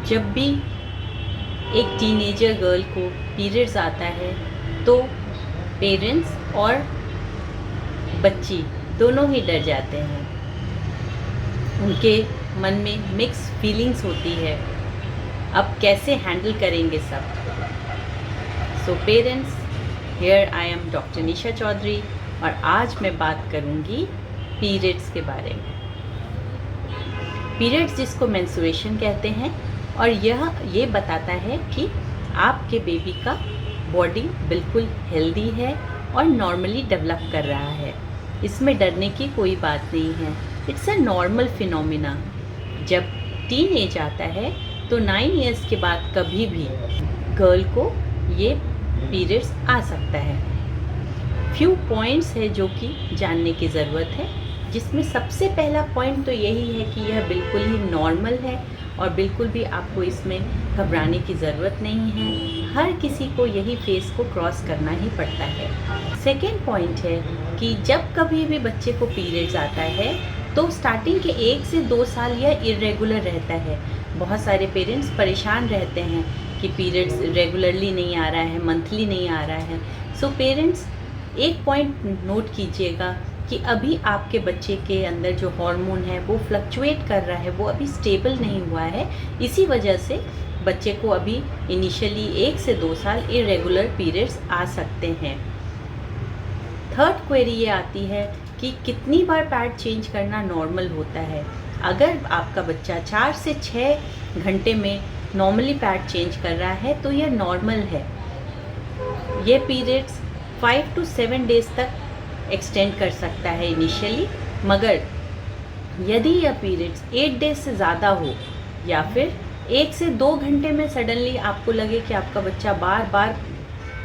जब भी एक टीनेजर गर्ल को पीरियड्स आता है तो पेरेंट्स और बच्ची दोनों ही डर जाते हैं। उनके मन में मिक्स फीलिंग्स होती है, अब कैसे हैंडल करेंगे सब। So parents, here I am doctor Nisha Chaudhary और आज मैं बात करूंगी पीरियड्स के बारे में। पीरियड्स जिसको मेंस्ट्रुएशन कहते हैं और ये बताता है कि आपके बेबी का बॉडी बिल्कुल हेल्दी है और नॉर्मली डेवलप कर रहा है। इसमें डरने की कोई बात नहीं है, इट्स अ नॉर्मल फिनोमिना। जब टीन एज आता है तो 9 इयर्स के बाद कभी भी गर्ल को ये पीरियड्स आ सकता है। फ्यू पॉइंट्स है जो कि जानने की ज़रूरत है, जिसमें सबसे पहला पॉइंट तो यही है कि यह बिल्कुल ही नॉर्मल है और बिल्कुल भी आपको इसमें घबराने की ज़रूरत नहीं है। हर किसी को यही फेस को क्रॉस करना ही पड़ता है। सेकेंड पॉइंट है कि जब कभी भी बच्चे को पीरियड्स आता है तो स्टार्टिंग के 1 से 2 साल यह इरेगुलर रहता है। बहुत सारे पेरेंट्स परेशान रहते हैं कि पीरियड्स रेगुलरली नहीं आ रहा है, मंथली नहीं आ रहा है। सो पेरेंट्स एक पॉइंट नोट कीजिएगा कि अभी आपके बच्चे के अंदर जो हार्मोन है वो फ्लक्चुएट कर रहा है, वो अभी स्टेबल नहीं हुआ है। इसी वजह से बच्चे को अभी इनिशियली 1 से 2 साल इरेगुलर पीरियड्स आ सकते हैं। थर्ड क्वेरी ये आती है कि कितनी बार पैड चेंज करना नॉर्मल होता है। अगर आपका बच्चा 4 से 6 घंटे में नॉर्मली पैड चेंज कर रहा है तो यह नॉर्मल है। ये पीरियड्स 5 to 7 डेज तक एक्सटेंड कर सकता है इनिशियली, मगर यदि यह पीरियड्स 8 डेज से ज़्यादा हो या फिर 1 से 2 घंटे में सडनली आपको लगे कि आपका बच्चा बार बार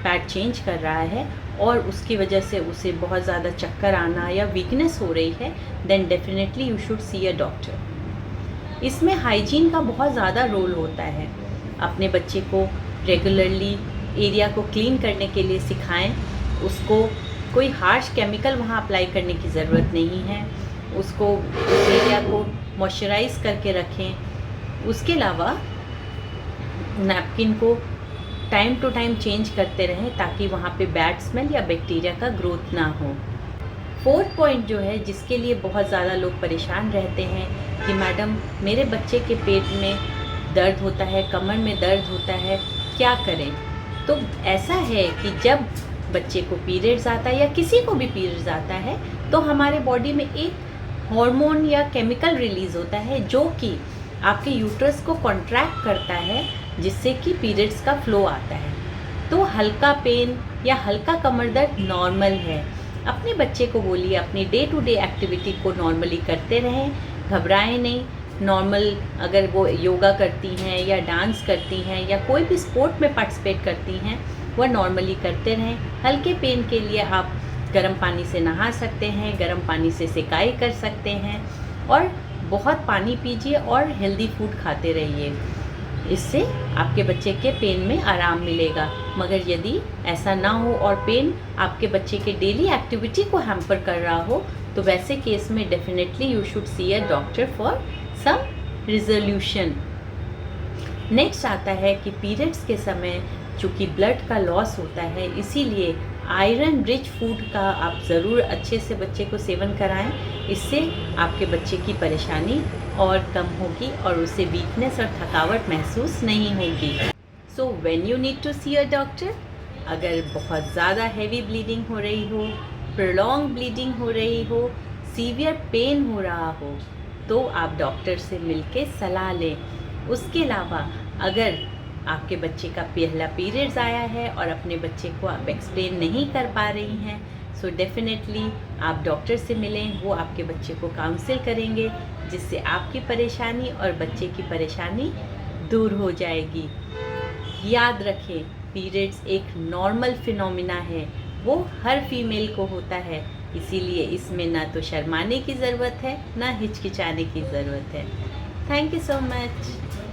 पैड चेंज कर रहा है और उसकी वजह से उसे बहुत ज़्यादा चक्कर आना या वीकनेस हो रही है, then definitely you should see a doctor. इसमें हाइजीन का बहुत ज़्यादा रोल होता है। अपने बच्चे को रेगुलरली एरिया को क्लीन करने के लिए सिखाएं। उसको कोई हार्श केमिकल वहाँ अप्लाई करने की ज़रूरत नहीं है। उसको उस एरिया को मॉइस्चराइज करके रखें। उसके अलावा नैपकिन को टाइम टू टाइम चेंज करते रहें ताकि वहाँ पे बैड स्मेल या बैक्टीरिया का ग्रोथ ना हो। फोर्थ पॉइंट जो है जिसके लिए बहुत ज़्यादा लोग परेशान रहते हैं कि मैडम मेरे बच्चे के पेट में दर्द होता है, कमर में दर्द होता है, क्या करें। तो ऐसा है कि जब बच्चे को पीरियड्स आता है या किसी को भी पीरियड्स आता है तो हमारे बॉडी में एक हार्मोन या केमिकल रिलीज़ होता है जो कि आपके यूट्रस को कॉन्ट्रैक्ट करता है, जिससे कि पीरियड्स का फ्लो आता है। तो हल्का पेन या हल्का कमर दर्द नॉर्मल है। अपने बच्चे को बोलिए अपनी डे टू डे एक्टिविटी को नॉर्मली करते रहें, घबराएं नहीं। नॉर्मल अगर वो योगा करती हैं या डांस करती हैं या कोई भी स्पोर्ट में पार्टिसिपेट करती हैं, वह नॉर्मली करते रहें। हल्के पेन के लिए आप गर्म पानी से नहा सकते हैं, गर्म पानी से सिकाई कर सकते हैं और बहुत पानी पीजिए और हेल्दी फूड खाते रहिए। इससे आपके बच्चे के पेन में आराम मिलेगा। मगर यदि ऐसा ना हो और पेन आपके बच्चे के डेली एक्टिविटी को हैम्पर कर रहा हो तो वैसे केस में definitely you should see a doctor for some resolution. Next आता है कि पीरियड्स के समय चूँकि ब्लड का लॉस होता है, इसीलिए आयरन रिच फूड का आप ज़रूर अच्छे से बच्चे को सेवन कराएं। इससे आपके बच्चे की परेशानी और कम होगी और उसे वीकनेस और थकावट महसूस नहीं होगी। So when you need to see a doctor, अगर बहुत ज़्यादा हैवी ब्लीडिंग हो रही हो, प्रोलॉन्ग ब्लीडिंग हो रही हो, सीवियर पेन हो रहा हो, तो आप डॉक्टर से मिलके सलाह लें। उसके अलावा अगर आपके बच्चे का पहला पीरियड्स आया है और अपने बच्चे को आप एक्सप्लेन नहीं कर पा रही हैं, सो डेफिनेटली आप डॉक्टर से मिलें। वो आपके बच्चे को काउंसिल करेंगे, जिससे आपकी परेशानी और बच्चे की परेशानी दूर हो जाएगी। याद रखें, पीरियड्स एक नॉर्मल फिनोमिना है, वो हर फीमेल को होता है। इसीलिए इसमें ना तो शर्माने की ज़रूरत है, ना हिचकिचाने की ज़रूरत है। Thank you so much.